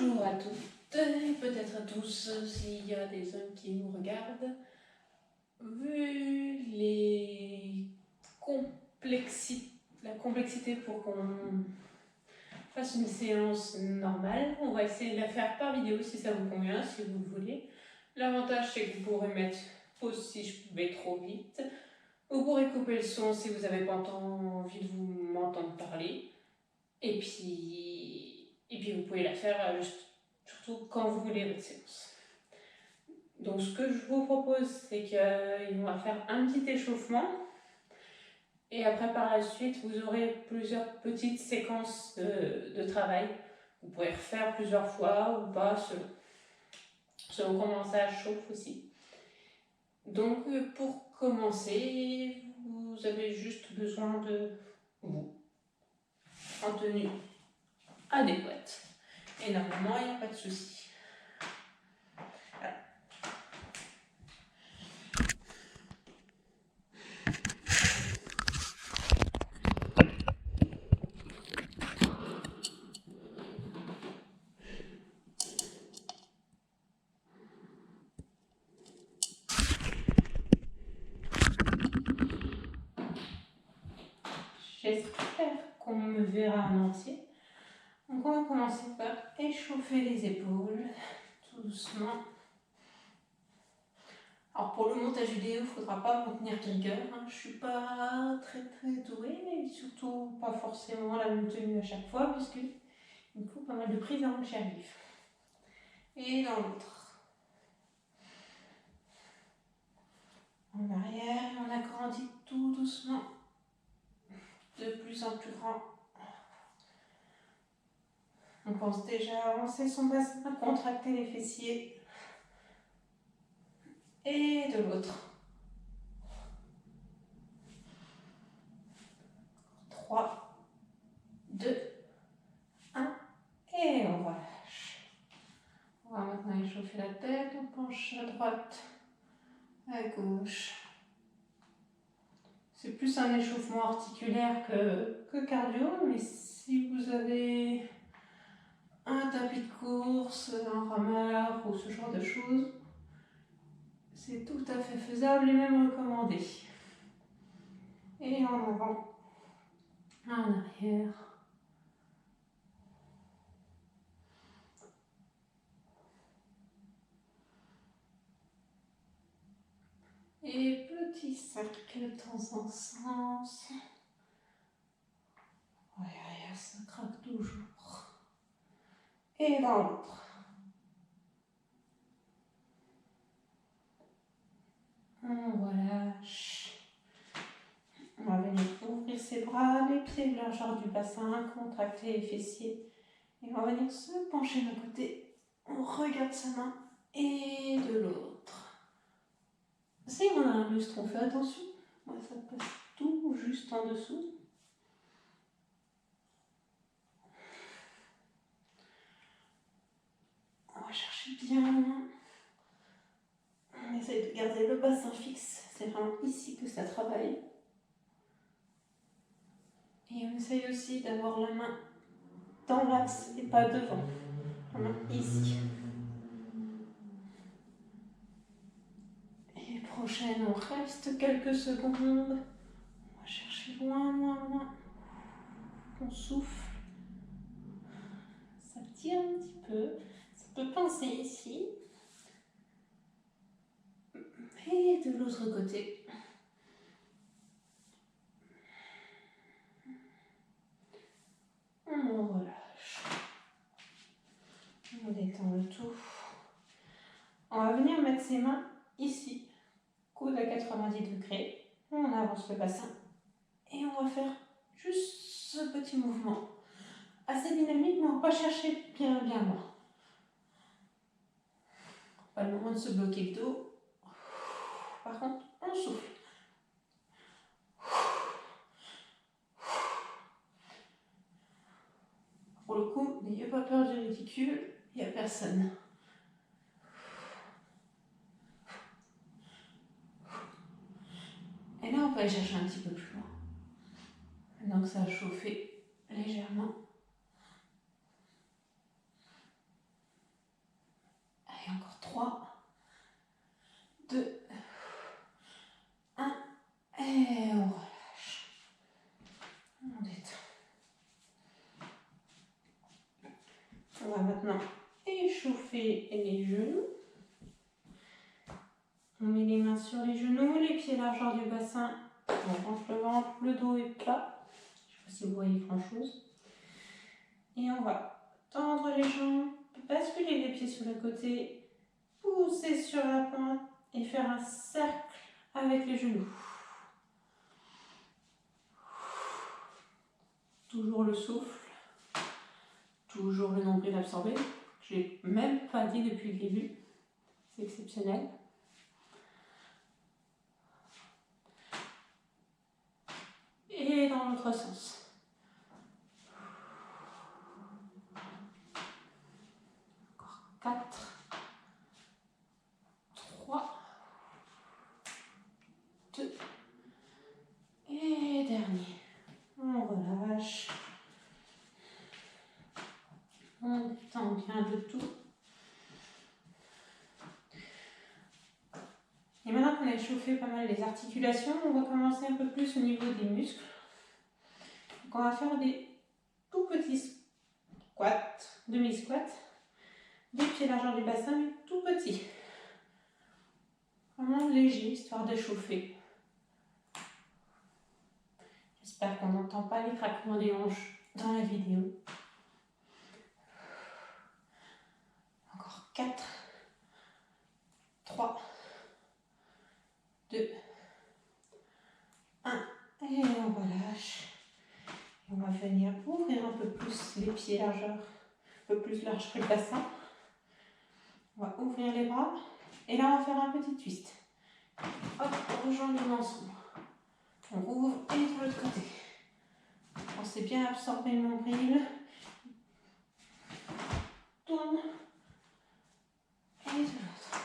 Bonjour à toutes et peut-être à tous s'il y a des hommes qui nous regardent. Vu la complexité pour qu'on fasse une séance normale, on va essayer de la faire par vidéo si ça vous convient, si vous le voulez. L'avantage c'est que vous pourrez mettre pause si je vais trop vite. Vous pourrez couper le son si vous n'avez pas envie de vous m'entendre parler. Et puis vous pouvez la faire surtout quand vous voulez votre séance. Donc ce que je vous propose, c'est qu'on va faire un petit échauffement. Et après par la suite, vous aurez plusieurs petites séquences de travail. Vous pourrez refaire plusieurs fois ou pas, selon comment ça chauffe aussi. Donc pour commencer, vous avez juste besoin de vous en tenue adéquate. Et normalement, il n'y a pas de souci. Voilà. J'espère qu'on me verra en entier. Donc on va commencer par échauffer les épaules, tout doucement. Alors pour le montage vidéo, il ne faudra pas me tenir rigueur. Je ne suis pas très douée, mais surtout pas forcément la même tenue à chaque fois, puisqu'il me faut pas mal de prises avant que j'y arrive. Et dans l'autre. En arrière, et on agrandit tout doucement, de plus en plus grand. On pense déjà à avancer son bassin, à contracter les fessiers. Et de l'autre. 3, 2, 1, et on relâche. On va maintenant échauffer la tête, on penche à droite, à gauche. C'est plus un échauffement articulaire que cardio, mais si vous avez un tapis de course, un rameur ou ce genre de choses, c'est tout à fait faisable et même recommandé. Et en avant, en arrière. Et petit cercle dans un sens. Ouais, ça craque toujours. Et dans l'autre. On relâche. On va venir ouvrir ses bras, les pieds de la largeur du bassin, contracter les fessiers. Et on va venir se pencher d'un côté. On regarde sa main et de l'autre. Si on a un lustre, on fait attention. Ouais, ça passe tout juste en dessous. On va chercher bien. On essaye de garder le bassin fixe. C'est vraiment ici que ça travaille. Et on essaye aussi d'avoir la main dans l'axe et pas devant. La main ici. Et prochaine, on reste quelques secondes. On va chercher loin. On souffle. Ça tire un petit peu. Ça peut pincer ici. Et de l'autre côté. On relâche. On détend le tout. On va venir mettre ses mains ici, coude à 90 degrés. On avance le bassin et on va faire juste ce petit mouvement. Assez dynamique, mais on va chercher bien loin. Pas le moment de se bloquer le dos. Par contre, on souffle. Pour le coup, n'ayez pas peur du ridicule, il n'y a personne. Et là, on peut aller chercher un petit peu plus loin. Maintenant que ça a chauffé légèrement. va maintenant échauffer les genoux. On met les mains sur les genoux, les pieds largeur du bassin. On rentre le ventre, le dos est plat. Je ne sais pas si vous voyez grand chose. Et on va tendre les jambes, basculer les pieds sur le côté, pousser sur la pointe et faire un cercle avec les genoux. Toujours le souffle, toujours le nombril absorbé. Je n'ai même pas dit depuis le début. C'est exceptionnel. Et dans l'autre sens. Encore 4, 3, 2, et dernier. On relâche. On détend bien le tout. Et maintenant qu'on a échauffé pas mal les articulations, on va commencer un peu plus au niveau des muscles. Donc on va faire des tout petits squats, demi-squats, des pieds largeur du bassin, mais tout petits. Vraiment léger, histoire d'échauffer. J'espère qu'on n'entend pas les craquements des hanches dans la vidéo. Encore 4, 3, 2, 1, et on relâche. On va venir ouvrir un peu plus les pieds largeur, un peu plus large que le bassin. On va ouvrir les bras. Et là, on va faire un petit twist. Hop, on rejoint les ensemble. On ouvre et de l'autre côté. Pensez bien à absorber le nombril. Tourne. Et de l'autre.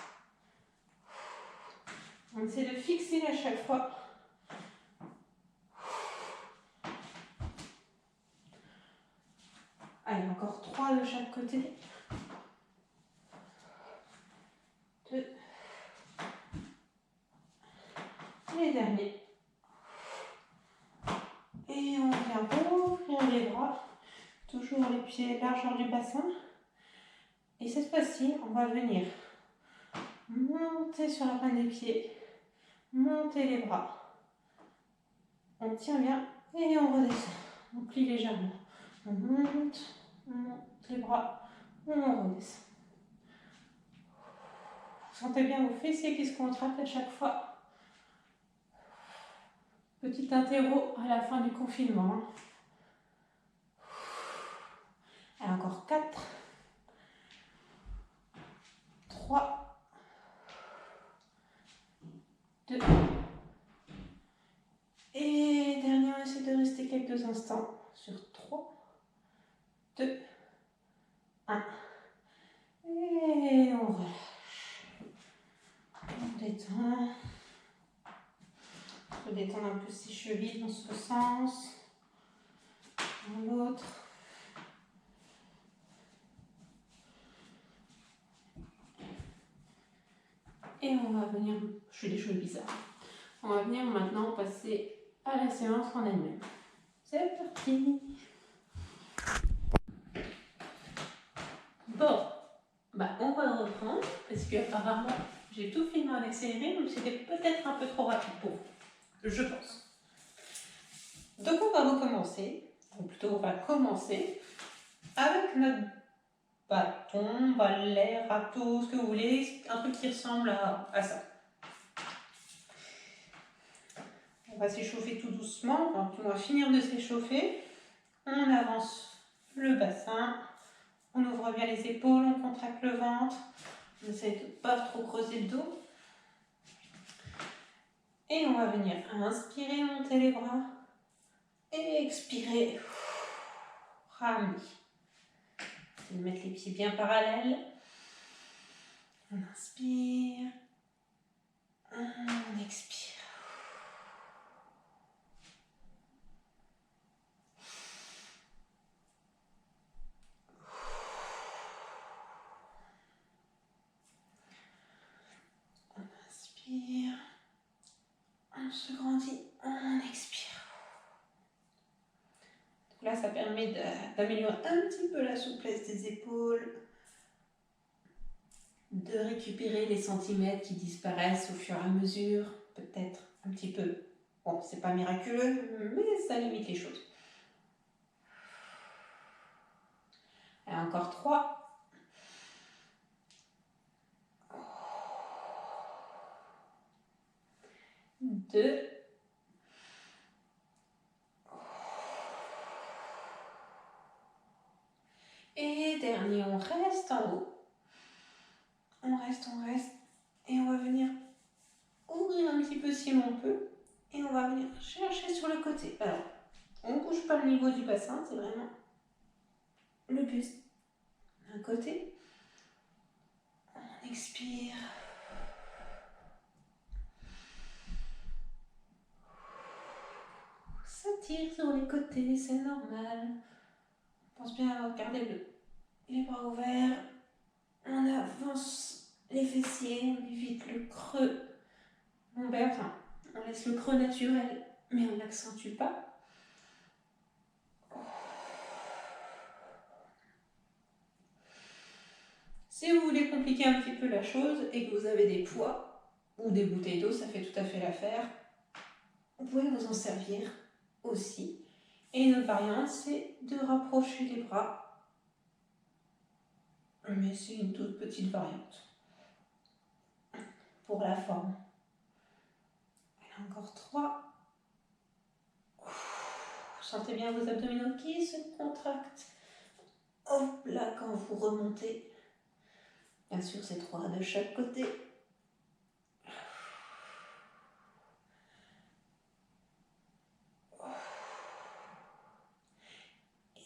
On essaie de fixer à chaque fois. Allez, encore 3 de chaque côté. 2. Et dernier. Et on vient ouvrir les bras. Toujours les pieds largeur du bassin. Et cette fois-ci, on va venir monter sur la pointe des pieds. Monter les bras. On tient bien et on redescend. On plie légèrement. On monte les bras, on redescend. Vous sentez bien vos fessiers qui se contractent à chaque fois. Petit interro à la fin du confinement. Et encore 4, 3, 2. Et dernier, on essaie de rester quelques instants sur 3, 2, 1. Et on relâche. On détend. On peut détendre un peu ses chevilles dans ce sens, dans l'autre. Et on va venir, je fais des choses bizarres. On va venir maintenant passer à la séance en elle-même. C'est parti. Bon, on va reprendre parce qu'apparemment j'ai tout filmé en accéléré, donc c'était peut-être un peu trop rapide pour vous, je pense. Donc on va recommencer, ou plutôt on va commencer avec notre bâton, balai, râteau, ce que vous voulez, un truc qui ressemble à ça. On va s'échauffer tout doucement, on va finir de s'échauffer. On avance le bassin, on ouvre bien les épaules, on contracte le ventre, on essaie de ne pas trop creuser le dos. Et on va venir inspirer, monter les bras, et expirer, ramener. Mettre les pieds bien parallèles. On inspire, on expire. On inspire, on se grandit, on expire. Là, ça permet d'améliorer un petit peu la souplesse des épaules, de récupérer les centimètres qui disparaissent au fur et à mesure, peut-être un petit peu. Bon, c'est pas miraculeux, mais ça limite les choses. Et encore 3. 2. Et dernier, on reste en haut. On reste. Et on va venir ouvrir un petit peu si l'on peut. Et on va venir chercher sur le côté. Alors, on ne bouge pas le niveau du bassin, c'est vraiment le buste d'un côté. On expire. Ça tire sur les côtés, c'est normal. On pense bien à garder les bras ouverts. On avance les fessiers, on évite le creux lombaire. Enfin, on laisse le creux naturel, mais on n'accentue pas. Si vous voulez compliquer un petit peu la chose et que vous avez des poids ou des bouteilles d'eau, ça fait tout à fait l'affaire. Vous pouvez vous en servir aussi. Et une autre variante, c'est de rapprocher les bras. Mais c'est une toute petite variante. Pour la forme. Et encore 3. Vous sentez bien vos abdominaux qui se contractent. Hop là, quand vous remontez. Bien sûr, c'est 3 de chaque côté.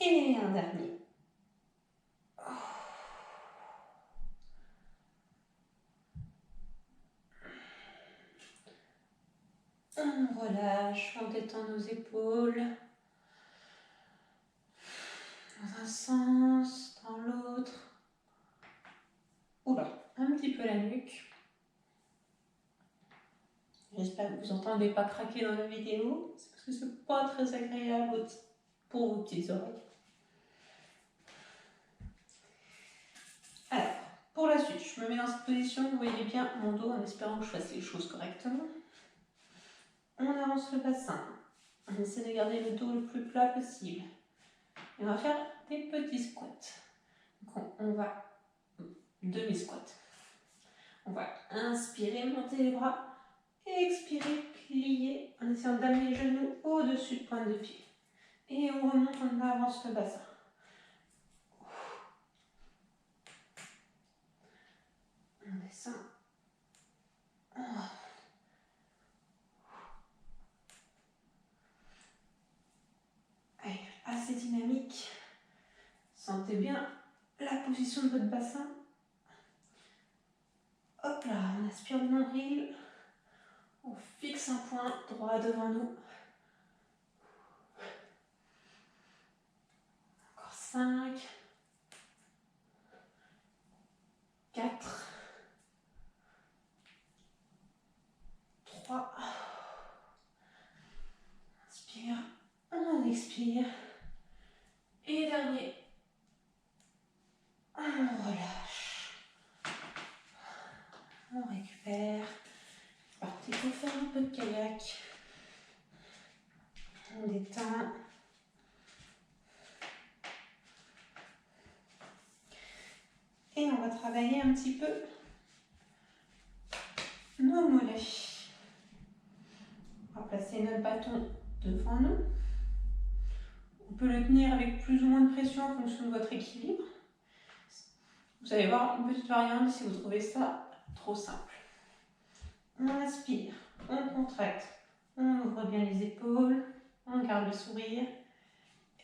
Et un dernier. On relâche, on détend nos épaules. Dans un sens, dans l'autre. Oula, un petit peu la nuque. J'espère que vous n'entendez pas craquer dans la vidéo, c'est parce que c'est pas très agréable pour vos petites oreilles. Alors, pour la suite, je me mets dans cette position, vous voyez bien mon dos en espérant que je fasse les choses correctement. On avance le bassin, on essaie de garder le dos le plus plat possible. Et on va faire des petits squats. Donc on va demi-squat. On va inspirer, monter les bras, expirer, plier en essayant d'amener les genoux au-dessus de pointe de pied. Et on remonte, on avance le bassin. On descend. Allez, assez dynamique. Sentez bien la position de votre bassin. Hop là, on aspire le nombril. On fixe un point droit devant nous. Encore 5, 4, 3. Inspire, on expire. Et dernier. On relâche. On récupère. Partez pour faire un peu de kayak. On détend. Et on va travailler un petit peu nos mollets. On va placer notre bâton devant nous. On peut le tenir avec plus ou moins de pression en fonction de votre équilibre. Vous allez voir une petite variante si vous trouvez ça trop simple. On inspire, on contracte, on ouvre bien les épaules, on garde le sourire.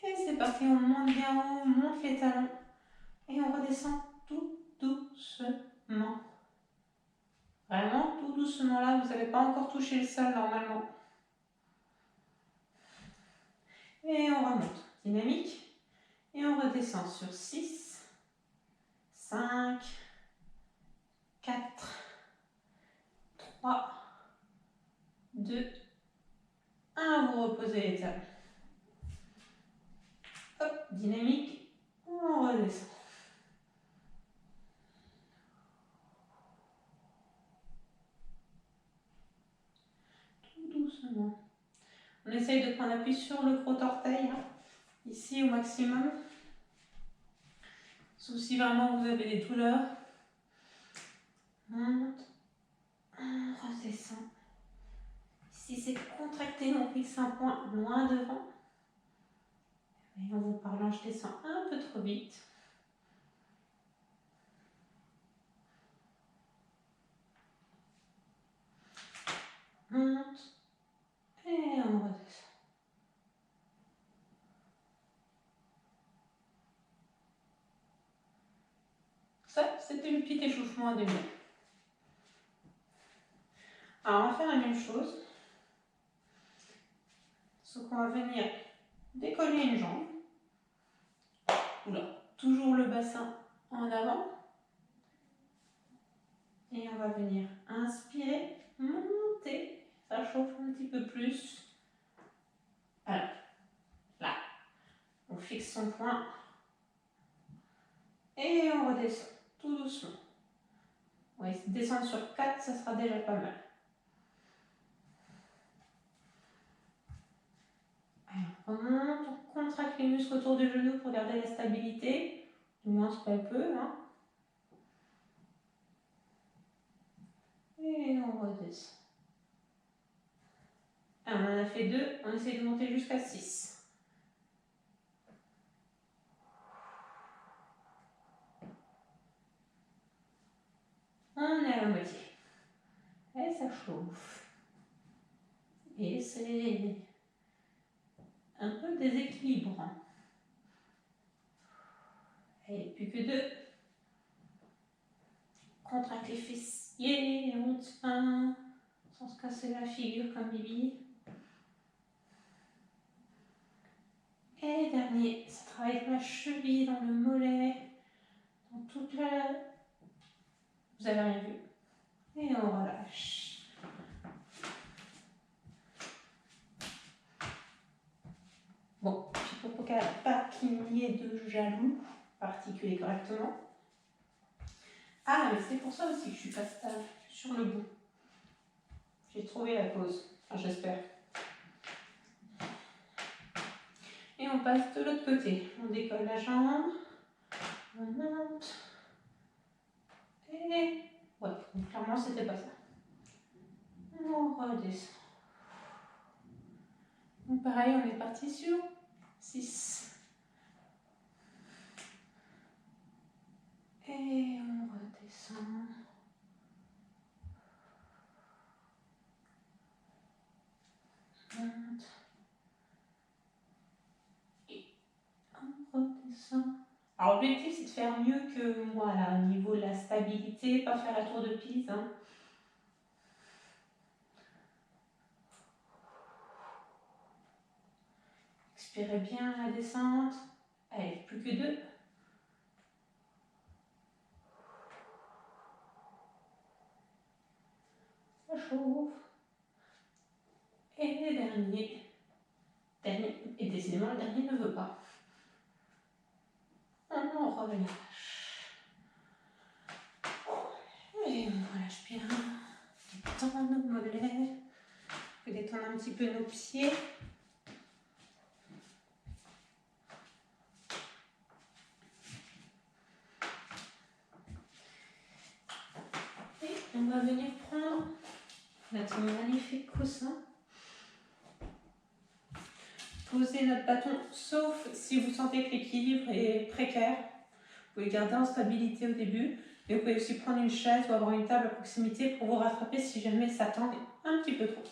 Et c'est parti, on monte bien haut, on monte les talons et on redescend tout doucement. Vraiment tout doucement là, vous n'avez pas encore touché le sol normalement. Et on remonte, dynamique. Et on redescend sur 6, 5, 4, 3, 2, 1. Vous reposez les talons. dynamique, on redescend. Tout doucement. On essaye de prendre appui sur le gros orteil, hein, ici au maximum. Sauf si vraiment vous avez des douleurs. Monte, on redescend. Ici c'est contracté, on fixe un point loin devant. Et en vous parlant, je descends un peu trop vite. Monte et on redescend. Ça, c'était le petit échauffement à demi. Alors, on va faire la même chose. Sauf qu'on va venir décoller une jambe. Oula, toujours le bassin en avant. Et on va venir inspirer, monter. Ça chauffe un petit peu plus. Alors, là, on fixe son point. Et on redescend, tout doucement. On va descendre sur 4, ça sera déjà pas mal. Alors, on remonte, on contracte les muscles autour du genou pour garder la stabilité. Du moins, c'est pas peu. Hein. Et on redescend. Alors, on en a fait 2, on essaie de monter jusqu'à 6. On est à la moitié. Et ça chauffe. Et c'est un peu déséquilibrant. Et plus que 2. Contracte les fessiers, on tient, sans se casser la figure comme Bibi. Et dernier, ça travaille dans la cheville, dans le mollet, dans toute la... Vous avez rien vu. Et on relâche. Bon, pour pas qu'il n'y ait de jaloux, articuler correctement. Ah, mais c'est pour ça aussi que je suis pas stable sur le bout. J'ai trouvé la cause, enfin, j'espère. Et on passe de l'autre côté. On décolle la jambe, on monte, et... Ouais, donc clairement c'était pas ça. On redescend. Donc pareil, on est parti sur 6. Et on redescend. Monte. Et on redescend. Alors l'objectif c'est de faire mieux que moi là, au niveau de la stabilité, pas faire la tour de Pise. Hein. Expirez bien la descente. Allez, plus que 2. Ça chauffe. Et dernier. Et décidément, le dernier ne veut pas. On relâche. Et on relâche bien. Détend nos mollets. On peut détendre un petit peu nos pieds. Et on va venir prendre notre magnifique coussin. Posez notre bâton, sauf si vous sentez que l'équilibre est précaire. Vous pouvez le garder en stabilité au début, mais vous pouvez aussi prendre une chaise ou avoir une table à proximité pour vous rattraper si jamais ça tangue un petit peu trop.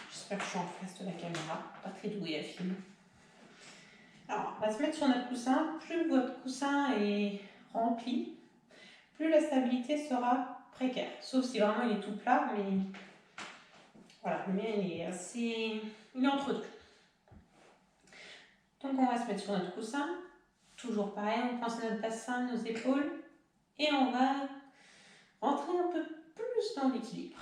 J'espère que je suis en face de la caméra, pas très douée à filmer. Alors, on va se mettre sur notre coussin. Plus votre coussin est rempli, plus la stabilité sera précaire. Sauf si vraiment il est tout plat, mais... Voilà, le mien il est assez... Il est entre deux. Donc on va se mettre sur notre coussin. Toujours pareil, on pense à notre bassin, nos épaules. Et on va rentrer un peu plus dans l'équilibre.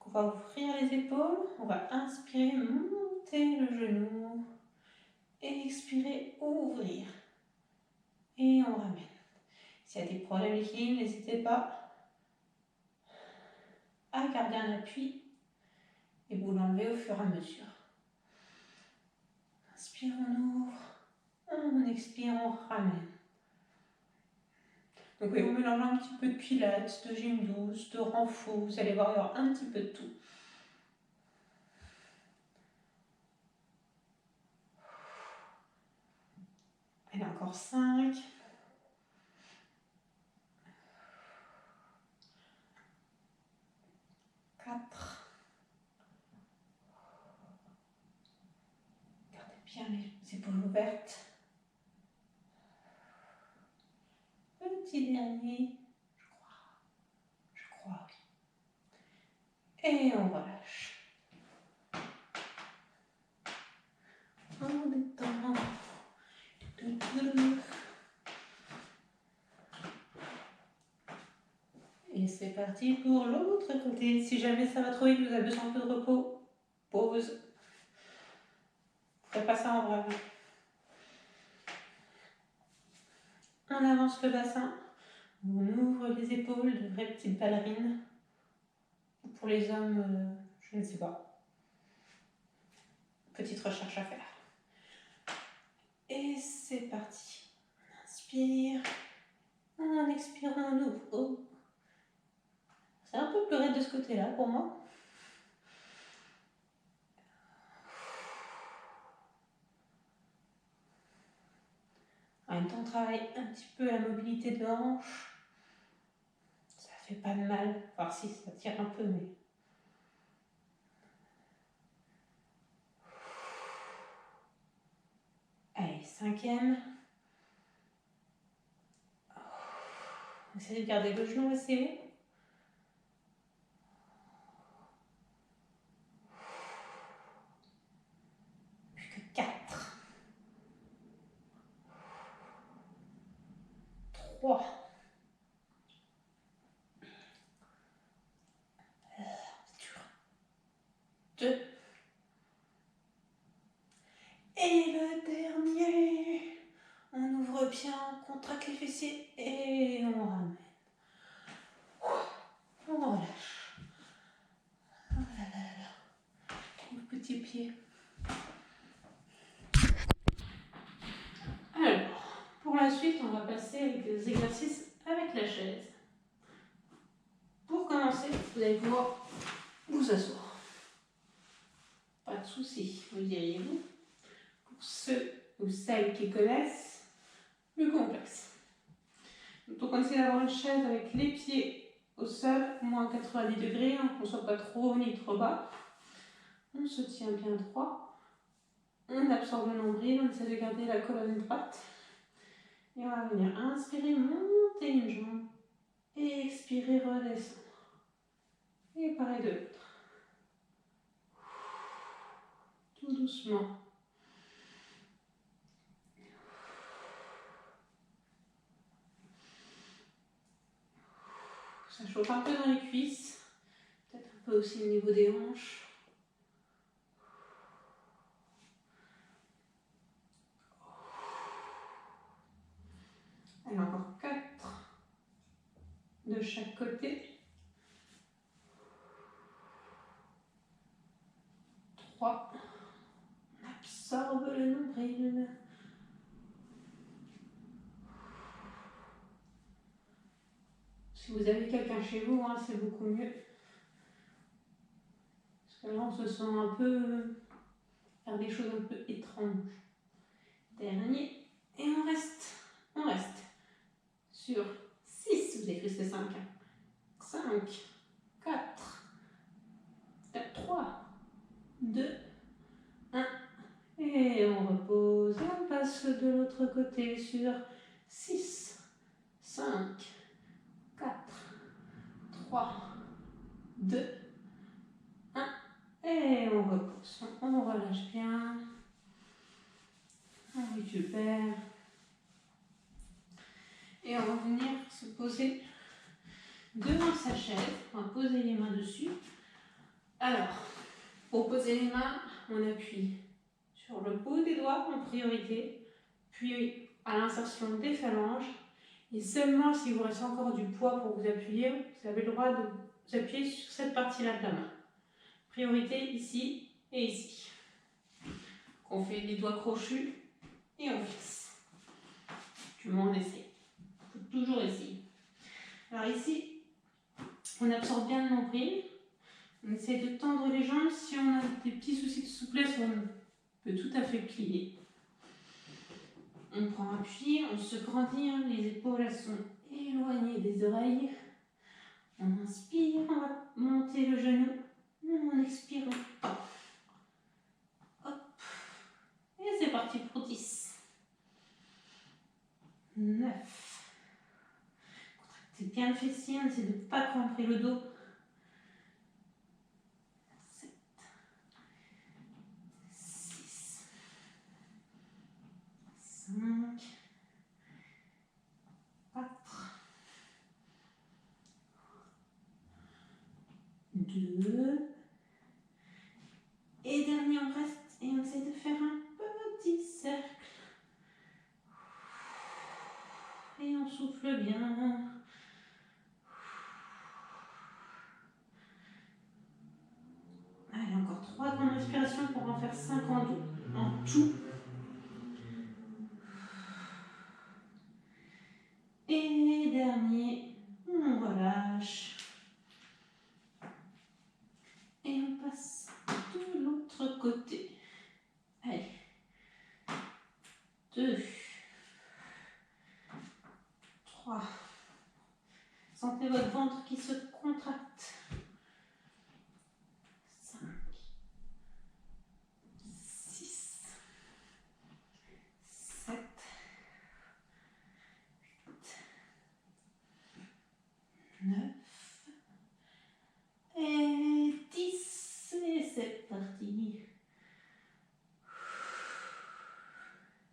On va ouvrir les épaules, on va inspirer, monter le genou, et expirer, ouvrir. Et on ramène. S'il y a des problèmes d'équilibre, n'hésitez pas à garder un appui et vous l'enlevez au fur et à mesure. Inspire, on ouvre, on expire, on ramène. Donc oui, on mélange un petit peu de pilates, de gym douce, de renfort, vous allez voir, il y aura un petit peu de tout. Allez, encore 5. 4. Gardez bien les épaules ouvertes. Petit dernier, je crois, oui. Et on relâche. On détend. Et c'est parti pour l'autre côté. Si jamais ça va trop vite, vous avez besoin un peu de repos, pause. Faites pas ça en vrai. On avance le bassin. On ouvre les épaules de vraies petites ballerines. Pour les hommes, je ne sais pas. Petite recherche à faire. Et c'est parti. On inspire. En expirant, on ouvre. Oh. C'est un peu plus raide de ce côté-là pour moi. En même temps, on travaille un petit peu la mobilité de hanche. Ça fait pas de mal. Enfin, si, ça tire un peu, mais... Allez, 5e. Essayez de garder le genou assez haut. Plus que 4. 3. 2. Et le dernier. On ouvre bien, on contracte les fessiers et on ramène. On relâche. Oh là là là là. Le petit pied. Alors, pour la suite, on va passer avec des exercices avec la chaise. Pour commencer, vous allez pouvoir vous asseoir. Pas de souci, vous diriez-vous. Pour ceux ou celles qui connaissent, plus complexe. Donc on essaie d'avoir une chaise avec les pieds au sol, moins 90 degrés, hein, qu'on ne soit pas trop haut ni trop bas. On se tient bien droit. On absorbe le nombril, on essaie de garder la colonne droite. Et on va venir inspirer, monter une jambe. Et expirer, redescendre. Et pareil de l'autre. Tout doucement. Ça chauffe un peu dans les cuisses. Peut-être un peu aussi au niveau des hanches. Allez, encore 4 de chaque côté. 3. On absorbe le nombril. Si vous avez quelqu'un chez vous, hein, c'est beaucoup mieux. Parce que là, on se sent un peu faire des choses un peu étranges. Dernier. Et on reste. On reste. Sur 6. Vous avez fait ce 5. 5. 4. 3. 2. 1. Et on repose. Et on passe de l'autre côté sur 6. 5. 4. 3. 2. 1. Et on repose. On relâche bien. On récupère. Et on va venir se poser devant sa chaise. On va poser les mains dessus. Alors, pour poser les mains, on appuie sur le bout des doigts en priorité, puis à l'insertion des phalanges. Et seulement si vous reste encore du poids pour vous appuyer, vous avez le droit de vous appuyer sur cette partie-là de la main. Priorité ici et ici. On fait les doigts crochus et on fixe. Du moins on essaie. Il faut toujours essayer. Alors ici, on absorbe bien le nombril. On essaie de tendre les jambes. Si on a des petits soucis de souplesse, on peut tout à fait plier. On prend appui, on se grandit, hein, les épaules elles sont éloignées des oreilles. On inspire, on va monter le genou. On expire, on tend. Hop. Et c'est parti pour 10. 9. Contractez bien le fessier, on essaie de ne pas cramprer le dos. 7. 6. 5. 4. 2. Et dernier, on reste et on essaie de faire un petit cercle. Et on souffle bien. Allez, encore 3 grandes respirations pour en faire 5 en tout. Et dernier, on relâche. Et on passe de l'autre côté. Allez. 2. 3. Sentez votre ventre qui se contracte. 5. 6. 7. 8. 9. Et 10. Et c'est parti.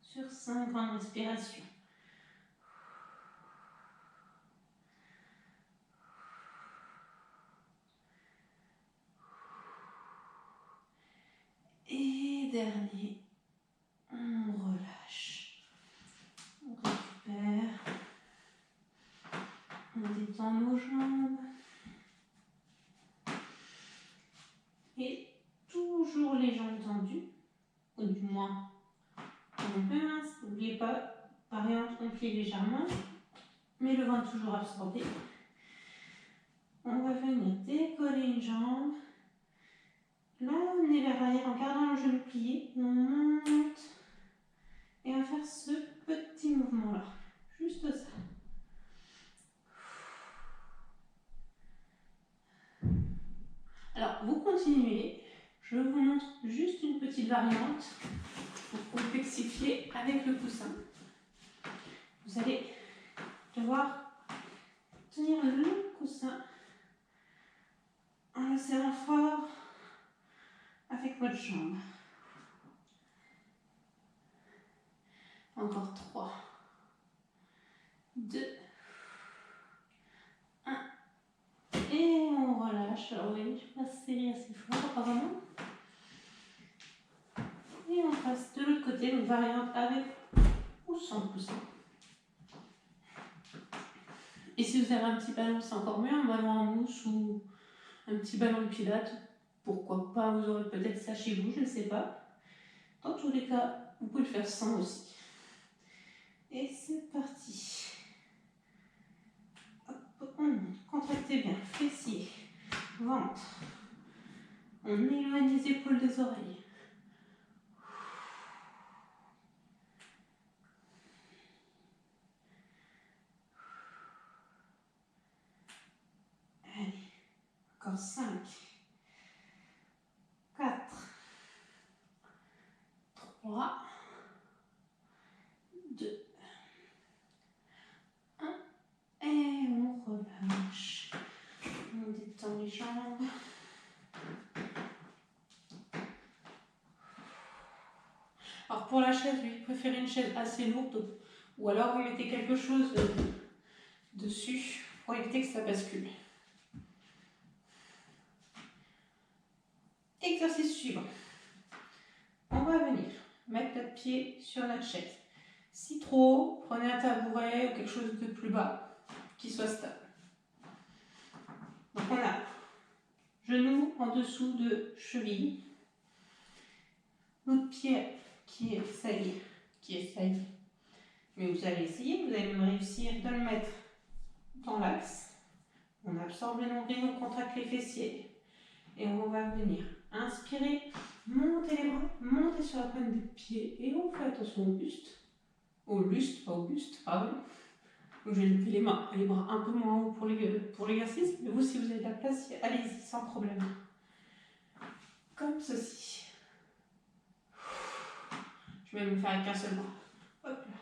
Sur 5 grandes respirations. Et dernier, on relâche. On récupère. On détend nos jambes. Et toujours les jambes tendues, ou du moins un peu mince. N'oubliez pas, variante, on plie légèrement, mais le ventre toujours absorbé. On va venir décoller une jambe. Là, on est vers l'arrière en gardant le genou plié. On monte. Et on va faire ce petit mouvement-là. Juste ça. Alors, vous continuez. Je vous montre juste une petite variante pour complexifier avec le coussin. Vous allez devoir tenir le coussin en le serrant fort avec votre jambe. Encore 3, 2, 1. Et on relâche. Alors oui, je ne vais pas serrer assez fort apparemment. Et on passe de l'autre côté, une variante avec ou sans coussin. Et si vous avez un petit ballon, c'est encore mieux, un ballon en mousse ou un petit ballon de pilates. Pourquoi pas, vous aurez peut-être ça chez vous, je ne sais pas. Dans tous les cas, vous pouvez le faire sans aussi. Et c'est parti. Hop, on monte, contractez bien, fessiers, ventre. On éloigne les épaules des oreilles. Allez, encore 5, 4, 3, 2, 1. Et on relâche. On détend les jambes. Alors pour la chaise, oui, préférez une chaise assez lourde ou alors vous mettez quelque chose dessus pour éviter que ça bascule. suivant. On va venir mettre notre pied sur notre chaise. Si trop haut, prenez un tabouret ou quelque chose de plus bas qui soit stable. Donc on a genou en dessous de cheville. Notre pied qui essaye. Mais vous allez essayer, vous allez même réussir de le mettre dans l'axe. On absorbe le nombril, on contracte les fessiers. Et on va venir inspirer, monter les bras, monter sur la pointe des pieds. Et on fait attention au buste. Au luste, pas au buste, pardon. Donc je vais lever les mains, les bras un peu moins haut pour l'exercice. Mais vous, si vous avez de la place, allez-y, sans problème. Comme ceci. Je vais me faire avec un seul bras. Hop là.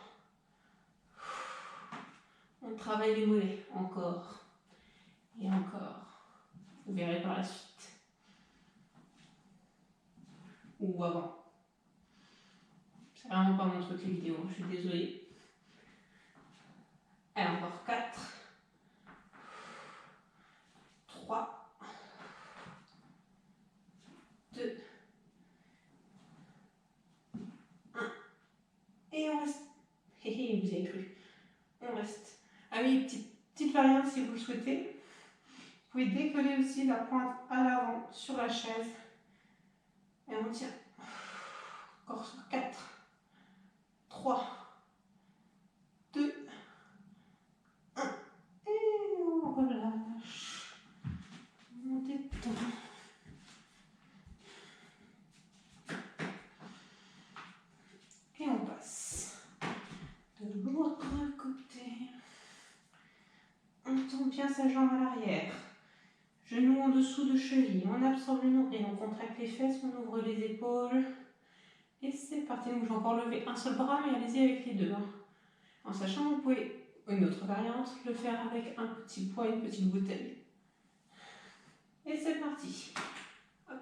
On travaille les mollets, encore et encore. Vous verrez par la suite. Ou avant. C'est vraiment pas mon truc les vidéos, je suis désolée. Allez, encore 4, 3, 2, 1. Et on reste. Hé hé, vous avez cru. On reste. Ah oui, petite variante si vous le souhaitez. Vous pouvez décoller aussi la pointe à l'avant sur la chaise. Et on tient. Encore sur 4, 3, 2, 1. Et on relâche. On détend. Et on passe de l'autre côté. On tend bien sa jambe à l'arrière. Genou en dessous de cheville. On absorbe le nombril, on contracte les fesses, on ouvre les épaules. Et c'est parti. Donc je vais encore lever un seul bras, mais allez-y avec les deux. En sachant que vous pouvez, une autre variante, le faire avec un petit poids, une petite bouteille. Et c'est parti. Hop.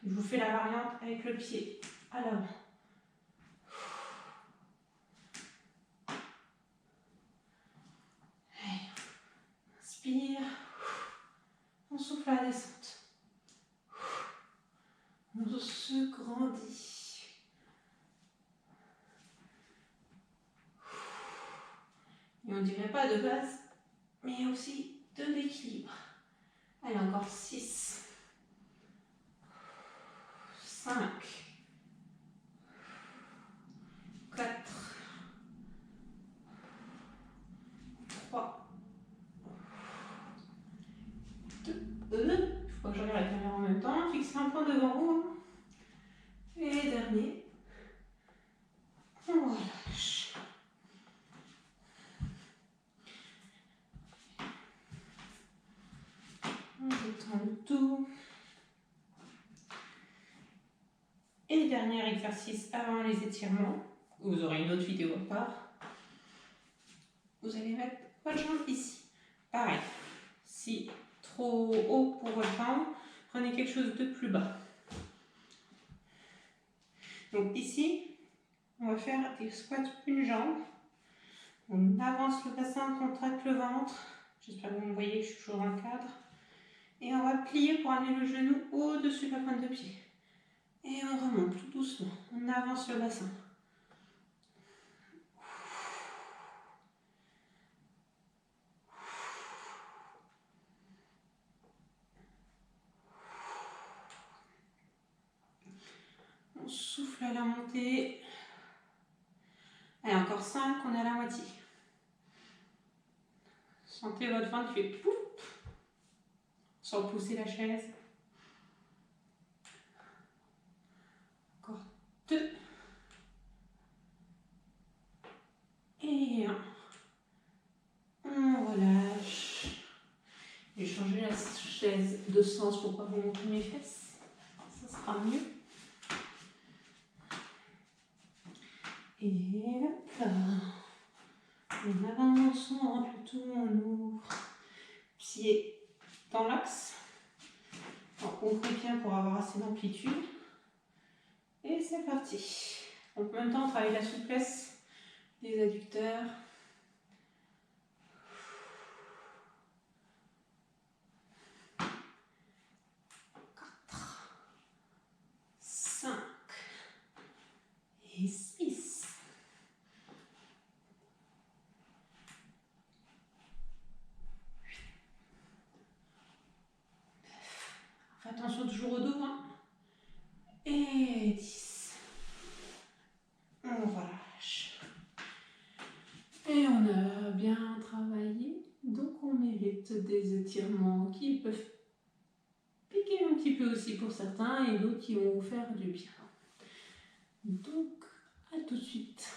Je vous fais la variante avec le pied à l'avant. Inspire. On souffle à la descente. On se grandit. Et on ne dirait pas de base, mais aussi de l'équilibre. Allez, encore 6, 5, 4, 3, 2, il faut que je regarde la caméra en même temps, fixez un point devant vous. Et dernier, on relâche. On détend le tout. Et dernier exercice avant les étirements. Vous aurez une autre vidéo à part. Vous allez mettre votre jambe ici. Pareil. Si trop haut pour votre jambe, prenez quelque chose de plus bas. Donc ici, on va faire des squats une jambe. On avance le bassin, on contracte le ventre. J'espère que vous me voyez, je suis toujours dans le cadre. Et on va plier pour amener le genou au-dessus de la pointe de pied. Et on remonte tout doucement. On avance le bassin. On souffle à la montée. Allez, encore 5, on est à la moitié. Sentez votre ventre qui fait pouf, sans pousser la chaise. Encore 2. Et 1. On relâche. J'ai changé la chaise de sens pour ne pas vous montrer mes fesses. Ça sera mieux. Et hop là. On avance, on rentre le tout, on ouvre. Pied dans l'axe. Ouvrez bien pour avoir assez d'amplitude. Et c'est parti. Donc en même temps, on travaille la souplesse des adducteurs. 4, Attention toujours au dos. Hein. Et 10. On relâche. Et on a bien travaillé. Donc on mérite des étirements qui peuvent piquer un petit peu aussi pour certains et d'autres qui vont vous faire du bien. Donc à tout de suite.